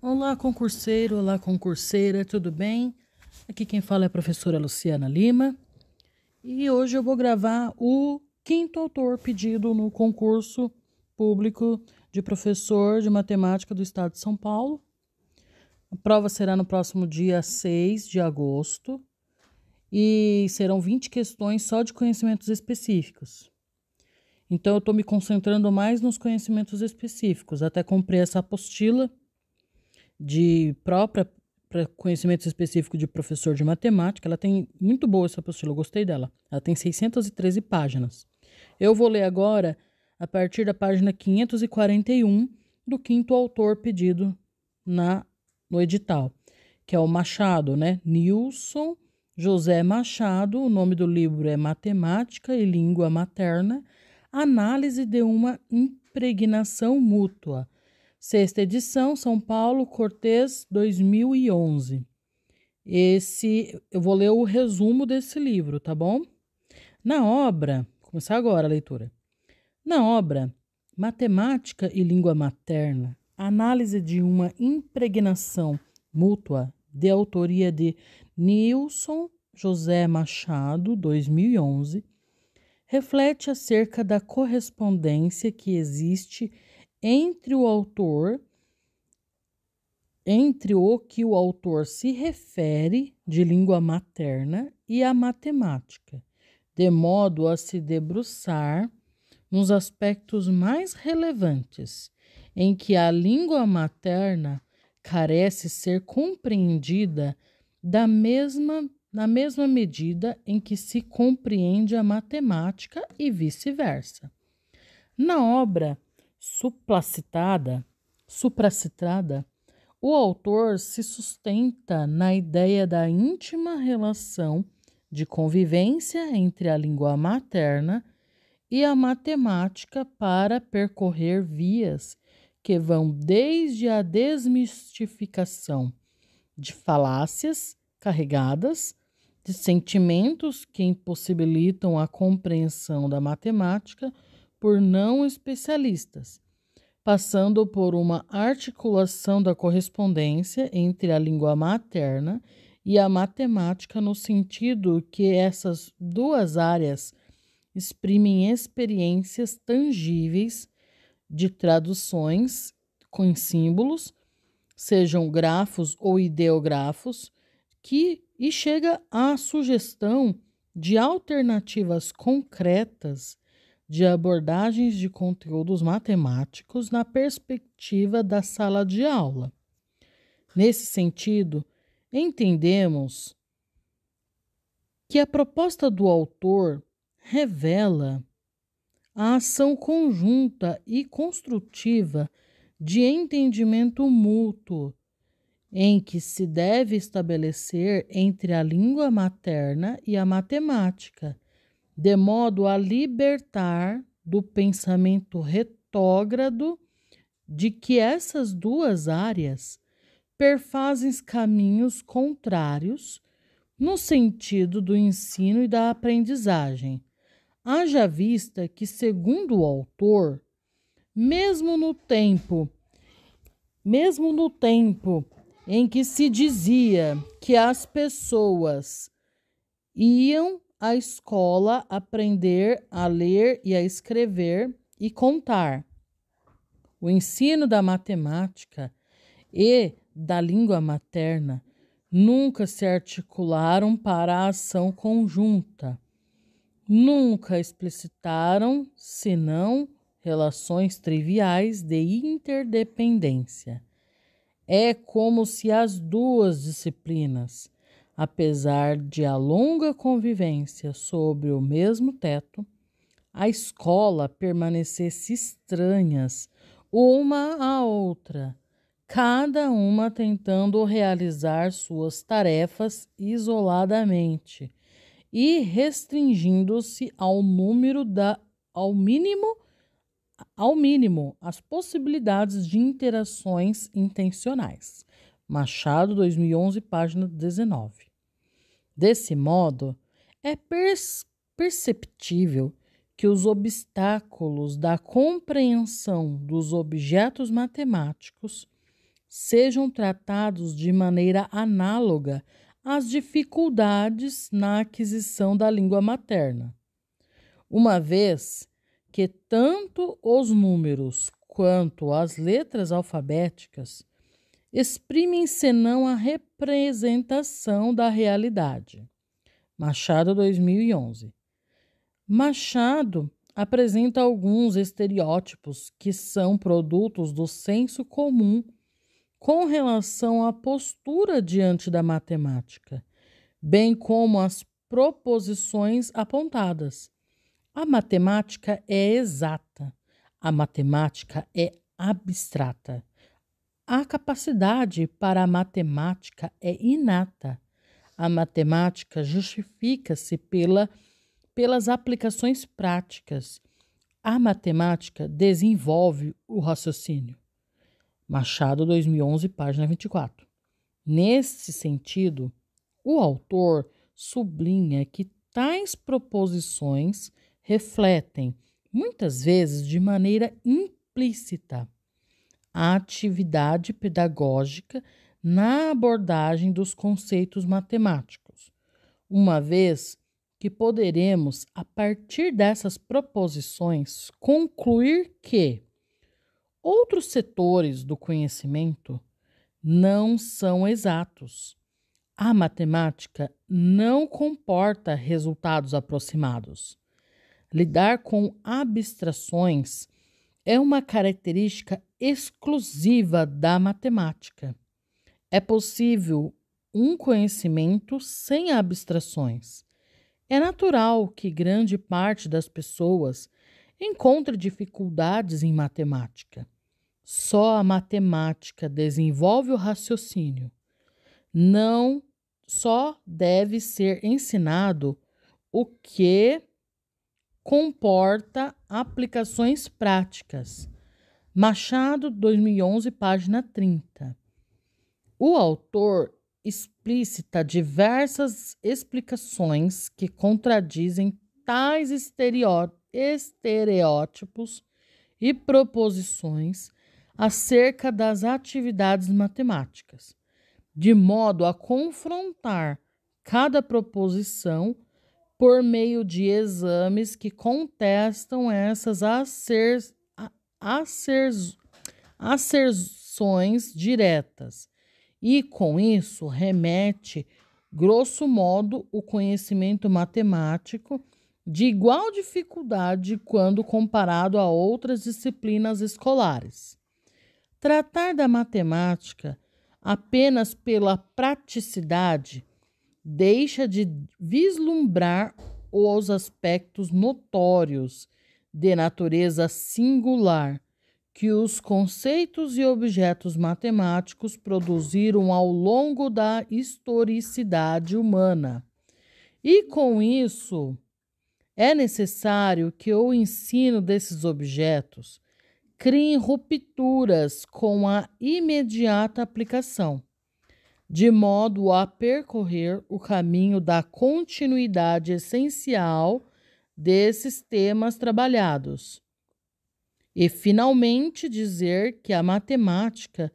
Olá, concurseiro, olá, concurseira, tudo bem? Aqui quem fala é a professora Luciana Lima e hoje eu vou gravar o quinto autor pedido no concurso público de professor de matemática do estado de São Paulo. A prova será no próximo dia 6 de agosto e serão 20 questões só de conhecimentos específicos. Então eu estou me concentrando mais nos conhecimentos específicos, até comprei essa apostila de própria para conhecimentos específicos de professor de matemática. Ela tem muito boa essa apostila, eu gostei dela. Ela tem 613 páginas. Eu vou ler agora a partir da página 541 do quinto autor pedido no edital, que é o Machado, né? Nilson José Machado. O nome do livro é Matemática e Língua Materna, Análise de uma Impregnação Mútua. Sexta edição, São Paulo, Cortez, 2011. Eu vou ler o resumo desse livro, tá bom? Na obra, vou começar agora a leitura. Na obra Matemática e Língua Materna, Análise de uma Impregnação Mútua, de autoria de Nilson José Machado, 2011, reflete acerca da correspondência que existe entre o que o autor se refere de língua materna e a matemática, de modo a se debruçar nos aspectos mais relevantes em que a língua materna carece ser compreendida na mesma medida em que se compreende a matemática e vice-versa. Na obra supracitada, o autor se sustenta na ideia da íntima relação de convivência entre a língua materna e a matemática para percorrer vias que vão desde a desmistificação de falácias carregadas de sentimentos que impossibilitam a compreensão da matemática por não especialistas, passando por uma articulação da correspondência entre a língua materna e a matemática, no sentido que essas duas áreas exprimem experiências tangíveis de traduções com símbolos, sejam grafos ou ideógrafos, e chega à sugestão de alternativas concretas de abordagens de conteúdos matemáticos na perspectiva da sala de aula. Nesse sentido, entendemos que a proposta do autor revela a ação conjunta e construtiva de entendimento mútuo em que se deve estabelecer entre a língua materna e a matemática, de modo a libertar do pensamento retrógrado de que essas duas áreas perfazem caminhos contrários no sentido do ensino e da aprendizagem. Haja vista que, segundo o autor, mesmo no tempo em que se dizia que as pessoas iam à escola aprender a ler e a escrever e contar, o ensino da matemática e da língua materna nunca se articularam para a ação conjunta, nunca explicitaram, senão relações triviais de interdependência. É como se as duas disciplinas, apesar de a longa convivência sob o mesmo teto, a escola permanecesse estranhas uma à outra, cada uma tentando realizar suas tarefas isoladamente e restringindo-se ao mínimo as possibilidades de interações intencionais. Machado, 2011, página 19. Desse modo, é perceptível que os obstáculos da compreensão dos objetos matemáticos sejam tratados de maneira análoga às dificuldades na aquisição da língua materna, uma vez que tanto os números quanto as letras alfabéticas exprimem senão a representação da realidade. Machado, 2011. Machado apresenta alguns estereótipos que são produtos do senso comum com relação à postura diante da matemática, bem como as proposições apontadas. A matemática é exata, a matemática é abstrata. A capacidade para a matemática é inata. A matemática justifica-se pelas aplicações práticas. A matemática desenvolve o raciocínio. Machado, 2011, página 24. Nesse sentido, o autor sublinha que tais proposições refletem, muitas vezes de maneira implícita, a atividade pedagógica na abordagem dos conceitos matemáticos, uma vez que poderemos, a partir dessas proposições, concluir que outros setores do conhecimento não são exatos. A matemática não comporta resultados aproximados. Lidar com abstrações é uma característica exclusiva da matemática. É possível um conhecimento sem abstrações. É natural que grande parte das pessoas encontre dificuldades em matemática. Só a matemática desenvolve o raciocínio. Não só deve ser ensinado o que comporta aplicações práticas. Machado, 2011, página 30. O autor explicita diversas explicações que contradizem tais estereótipos e proposições acerca das atividades matemáticas, de modo a confrontar cada proposição por meio de exames que contestam essas asserções diretas e, com isso, remete, grosso modo, o conhecimento matemático de igual dificuldade quando comparado a outras disciplinas escolares. Tratar da matemática apenas pela praticidade deixa de vislumbrar os aspectos notórios de natureza singular que os conceitos e objetos matemáticos produziram ao longo da historicidade humana. E, com isso, é necessário que o ensino desses objetos crie rupturas com a imediata aplicação, de modo a percorrer o caminho da continuidade essencial desses temas trabalhados. E, finalmente, dizer que a matemática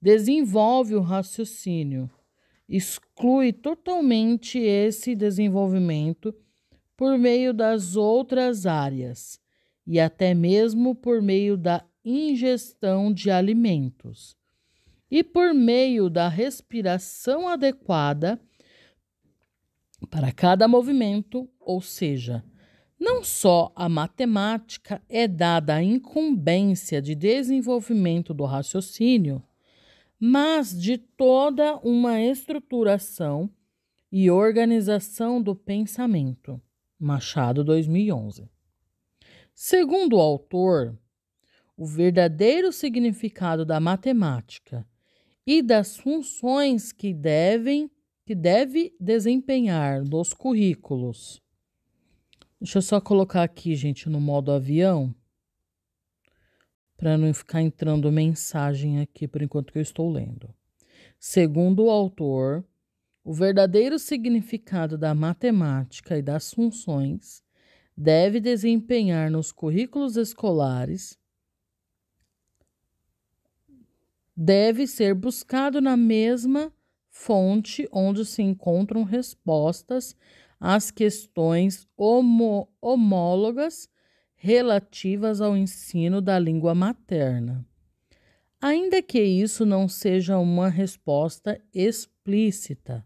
desenvolve o raciocínio, exclui totalmente esse desenvolvimento por meio das outras áreas e até mesmo por meio da ingestão de alimentos e por meio da respiração adequada para cada movimento, ou seja, não só a matemática é dada a incumbência de desenvolvimento do raciocínio, mas de toda uma estruturação e organização do pensamento. Machado, 2011. Segundo o autor, o verdadeiro significado da matemática e das funções que deve desempenhar nos currículos. Deixa eu só colocar aqui, gente, no modo avião, para não ficar entrando mensagem aqui por enquanto que eu estou lendo. Segundo o autor, o verdadeiro significado da matemática e das funções deve desempenhar nos currículos escolares deve ser buscado na mesma fonte onde se encontram respostas às questões homólogas relativas ao ensino da língua materna. Ainda que isso não seja uma resposta explícita,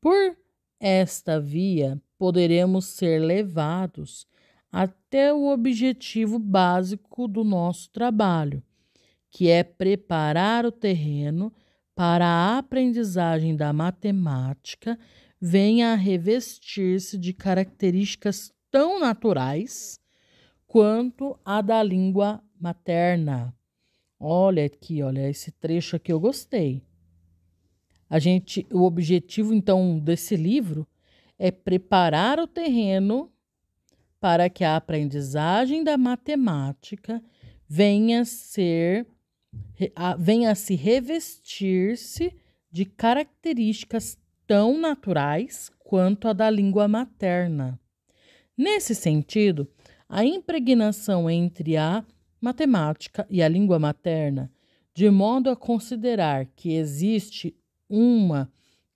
por esta via poderemos ser levados até o objetivo básico do nosso trabalho, que é preparar o terreno para a aprendizagem da matemática venha a revestir-se de características tão naturais quanto a da língua materna. Olha aqui, olha esse trecho aqui eu gostei. O objetivo então desse livro é preparar o terreno para que a aprendizagem da matemática venha a se revestir-se de características tão naturais quanto a da língua materna. Nesse sentido, a impregnação entre a matemática e a língua materna, de modo a considerar que existe uma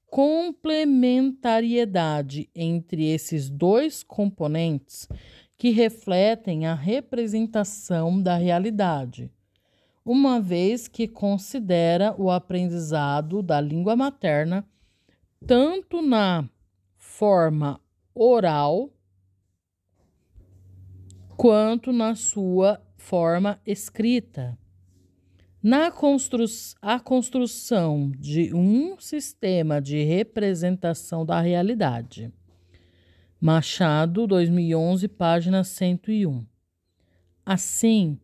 complementariedade entre esses dois componentes que refletem a representação da realidade, uma vez que considera o aprendizado da língua materna tanto na forma oral quanto na sua forma escrita. A construção de um sistema de representação da realidade. Machado, 2011, página 101. Assim,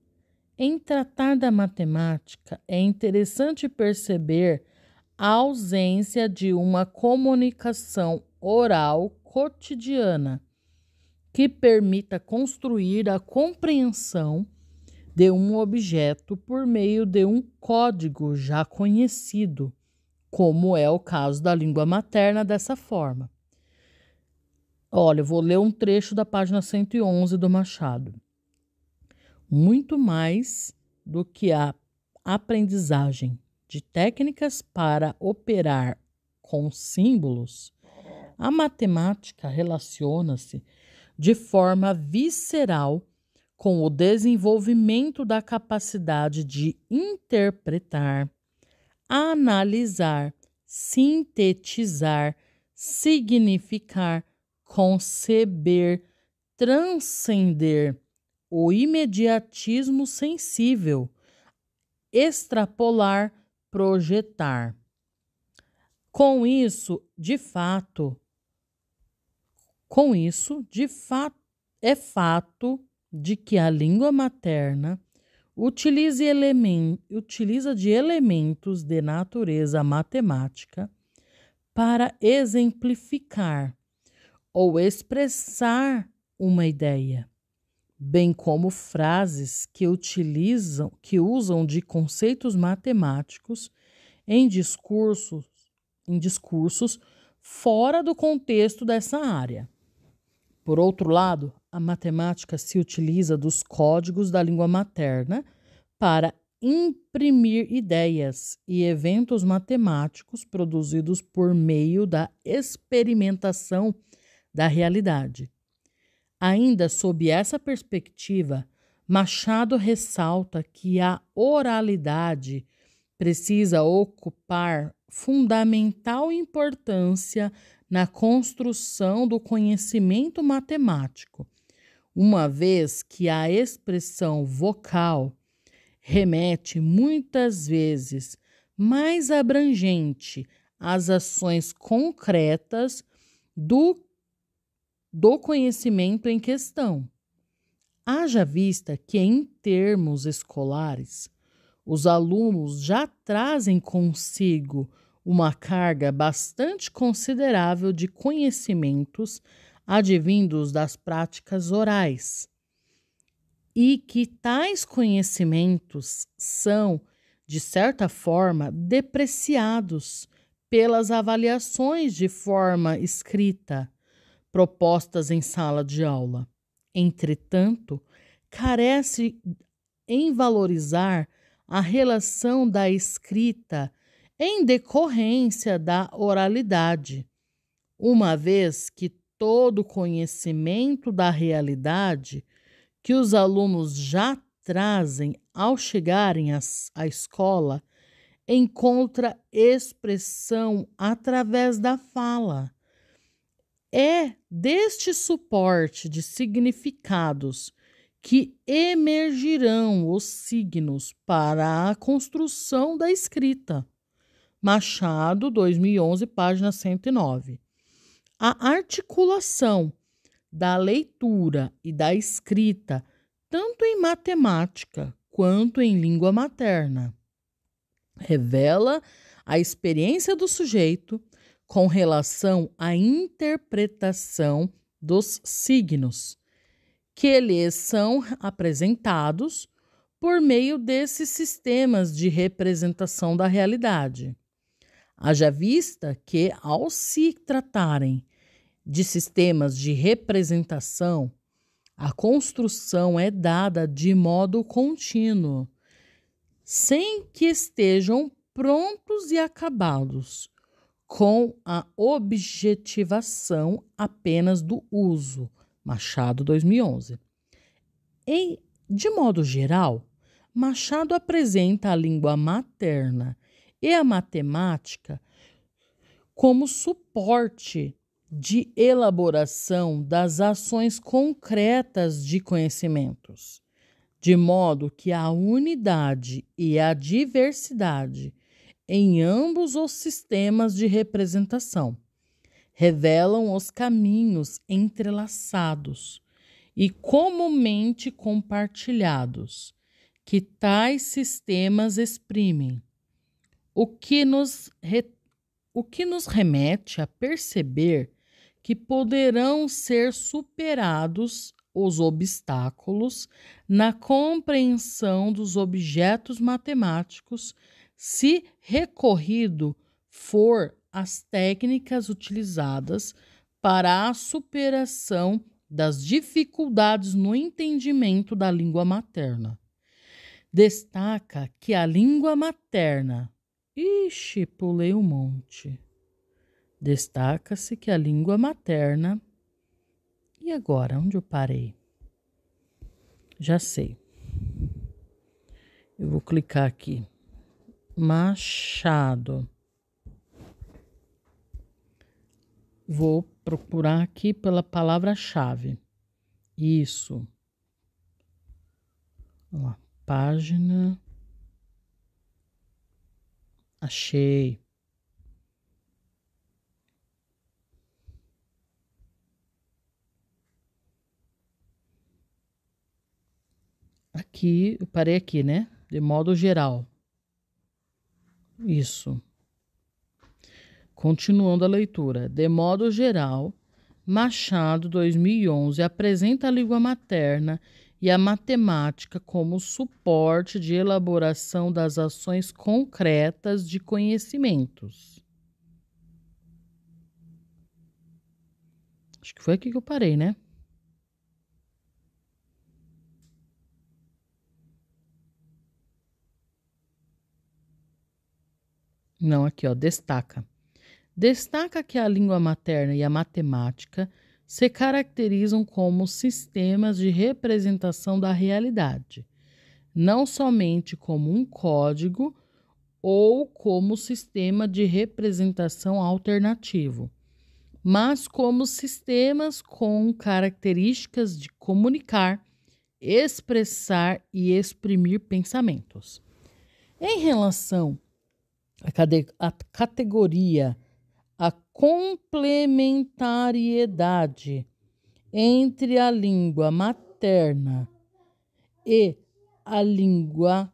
em tratar da matemática, é interessante perceber a ausência de uma comunicação oral cotidiana que permita construir a compreensão de um objeto por meio de um código já conhecido, como é o caso da língua materna dessa forma. Olha, eu vou ler um trecho da página 111 do Machado. Muito mais do que a aprendizagem de técnicas para operar com símbolos, a matemática relaciona-se de forma visceral com o desenvolvimento da capacidade de interpretar, analisar, sintetizar, significar, conceber, transcender o imediatismo sensível, extrapolar, projetar. Com isso, de fato, é fato de que a língua materna utiliza de elementos de natureza matemática para exemplificar ou expressar uma ideia, bem como frases que usam de conceitos matemáticos em discursos fora do contexto dessa área. Por outro lado, a matemática se utiliza dos códigos da língua materna para imprimir ideias e eventos matemáticos produzidos por meio da experimentação da realidade. Ainda sob essa perspectiva, Machado ressalta que a oralidade precisa ocupar fundamental importância na construção do conhecimento matemático, uma vez que a expressão vocal remete muitas vezes mais abrangente às ações concretas do conhecimento em questão. Haja vista que, em termos escolares, os alunos já trazem consigo uma carga bastante considerável de conhecimentos advindos das práticas orais, e que tais conhecimentos são, de certa forma, depreciados pelas avaliações de forma escrita propostas em sala de aula. Entretanto, carece em valorizar a relação da escrita em decorrência da oralidade, uma vez que todo conhecimento da realidade que os alunos já trazem ao chegarem à escola encontra expressão através da fala. É deste suporte de significados que emergirão os signos para a construção da escrita. Machado, 2011, página 109. A articulação da leitura e da escrita, tanto em matemática quanto em língua materna, revela a experiência do sujeito com relação à interpretação dos signos, que lhes são apresentados por meio desses sistemas de representação da realidade. Haja vista que, ao se tratarem de sistemas de representação, a construção é dada de modo contínuo, sem que estejam prontos e acabados, com a objetivação apenas do uso. Machado, 2011. De modo geral, Machado apresenta a língua materna e a matemática como suporte de elaboração das ações concretas de conhecimentos, de modo que a unidade e a diversidade em ambos os sistemas de representação revelam os caminhos entrelaçados e comumente compartilhados que tais sistemas exprimem, o que nos remete a perceber que poderão ser superados os obstáculos na compreensão dos objetos matemáticos se recorrido for às técnicas utilizadas para a superação das dificuldades no entendimento da língua materna. Destaca que a língua materna... pulei um monte. Destaca-se que a língua materna... E agora, onde eu parei? Já sei. Eu vou clicar aqui. Machado. Vou procurar aqui pela palavra-chave. Isso. Vamos lá. Página. Achei. Aqui, eu parei aqui, né? De modo geral. Isso. Continuando a leitura. De modo geral, Machado, 2011, apresenta a língua materna e a matemática como suporte de elaboração das ações concretas de conhecimentos. Acho que foi aqui que eu parei, né? Não, aqui, ó, destaca. Destaca que a língua materna e a matemática se caracterizam como sistemas de representação da realidade, não somente como um código ou como sistema de representação alternativo, mas como sistemas com características de comunicar, expressar e exprimir pensamentos. Em relação à categoria, a complementariedade entre a língua materna e a língua